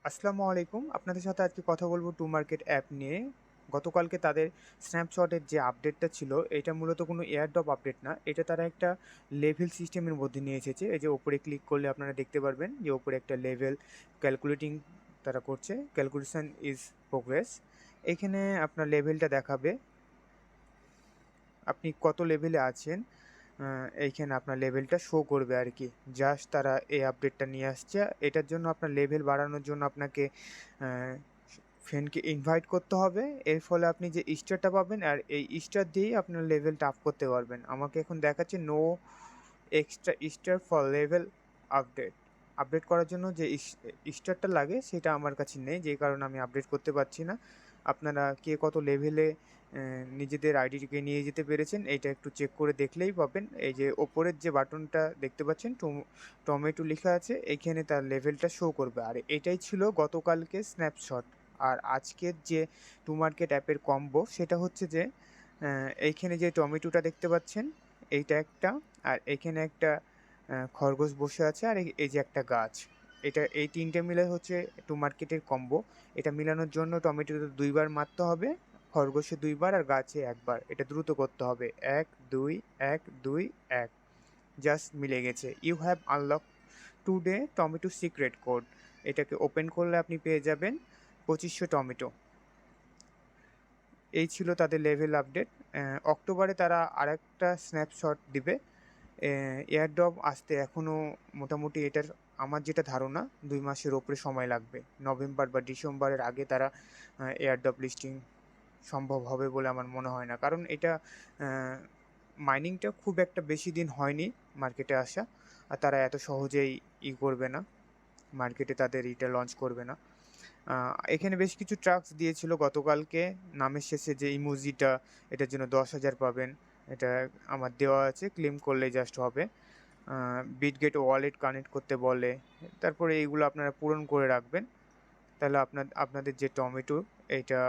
আসসালামু আলাইকুম। আপনাদের সাথে আজকে কথা বলব টু মার্কেট অ্যাপ নিয়ে। গতকালকে তাদের স্ন্যাপশটের যে আপডেটটা ছিল, এটা মূলত কোনো এয়ারড্রপ আপডেট না। এটা তারা একটা লেভেল সিস্টেমের মধ্যে নিয়ে এসেছে। এই যে ওপরে ক্লিক করলে আপনারা দেখতে পারবেন যে ওপরে একটা লেভেল ক্যালকুলেটিং তারা করছে। Calculation is progress. এখানে আপনার লেভেলটা দেখাবে। আপনি কত লেভেলে আছেন, এইখানে আপনার লেভেলটা শো করবে আরকি। জাস্ট তারা এই আপডেটটা নিয়ে আসছে। এটার জন্য আপনার লেভেল বাড়ানোর জন্য আপনাকে অ্যা ফ্রেন্ডকে ইনভাইট করতে হবে। এর ফলে আপনি যে স্টারটা পাবেন আর এই স্টার দিয়েই আপনার লেভেলটা আপ করতে পারবেন। আমাকে এখন দেখাচ্ছে no extra star for level update. Update করার জন্য যে স্টারটা লাগে সেটা আমার কাছে নেই, যে কারণে আমি আপডেট করতে পারছি না। আপনারা কে কত লেভেলে নিজেদের আইডিটিকে নিয়ে যেতে পেরেছেন এইটা একটু চেক করে দেখলেই পাবেন। এই যে ওপরের যে বাটনটা দেখতে পাচ্ছেন টমেটো লেখা আছে, এইখানে তার লেভেলটা শো করবে। আর এটাই ছিল গতকালকে স্ন্যাপশট। আর আজকের যে টু মার্কেট অ্যাপের কম্বো সেটা হচ্ছে যে এইখানে যে টমেটোটা দেখতে পাচ্ছেন এইটা একটা, আর এইখানে একটা খরগোশ বসে আছে, আর এই যে একটা গাছ। এই ৩ টে মিলে হচ্ছে টু মার্কেটের কম্বো। এটা মিলানোর জন্য টমেটোতে ২ বার মারতে হবে, খরগোশে ২ বার আর গাছে ১ বার। এটা দ্রুত করতে হবে। ১, ২, ১, ২, ১। জাস্ট মিলে গেছে। You have unlock today tomato secret code. এটাকে ওপেন করলে আপনি পেয়ে যাবেন ২৫০০ টমেটো। এই ছিল তাদের লেভেল আপডেট। অক্টোবরে তারা আরেকটা স্ন্যাপশট দিবে। এয়ারড্রপ আসতে এখনও মোটামুটি এটার আমার যেটা ধারণা ২ মাসের ওপরে সময় লাগবে। নভেম্বর বা ডিসেম্বরের আগে তারা এয়ারড্রপ লিস্টিং সম্ভব হবে বলে আমার মনে হয় না। কারণ এটা অ্যা মাইনিংটা খুব একটা বেশি দিন হয়নি মার্কেটে আসা। আর তারা এত সহজেই করবে না। মার্কেটে তাদের এটা লঞ্চ করবে না। আ এখানে বেশ কিছু ট্রাক্স দিয়েছিল গতকালকে। নামের শেষে যে ইমোজিটা, এটার জন্য ১০,০০০ পাবেন। এটা আমার দেওয়া আছে, ক্লেম করলেই জাস্ট হবে। আ বিটগেট ওয়ালেট কানেক্ট করতে বলে। তারপরে এইগুলো আপনারা পূরণ করে রাখবেন। তাহলে আপনাদের যে টমেটো এইটা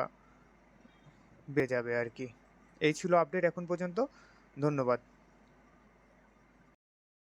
যাবে আরকি। এই ছিল আপডেট এখন পর্যন্ত। ধন্যবাদ।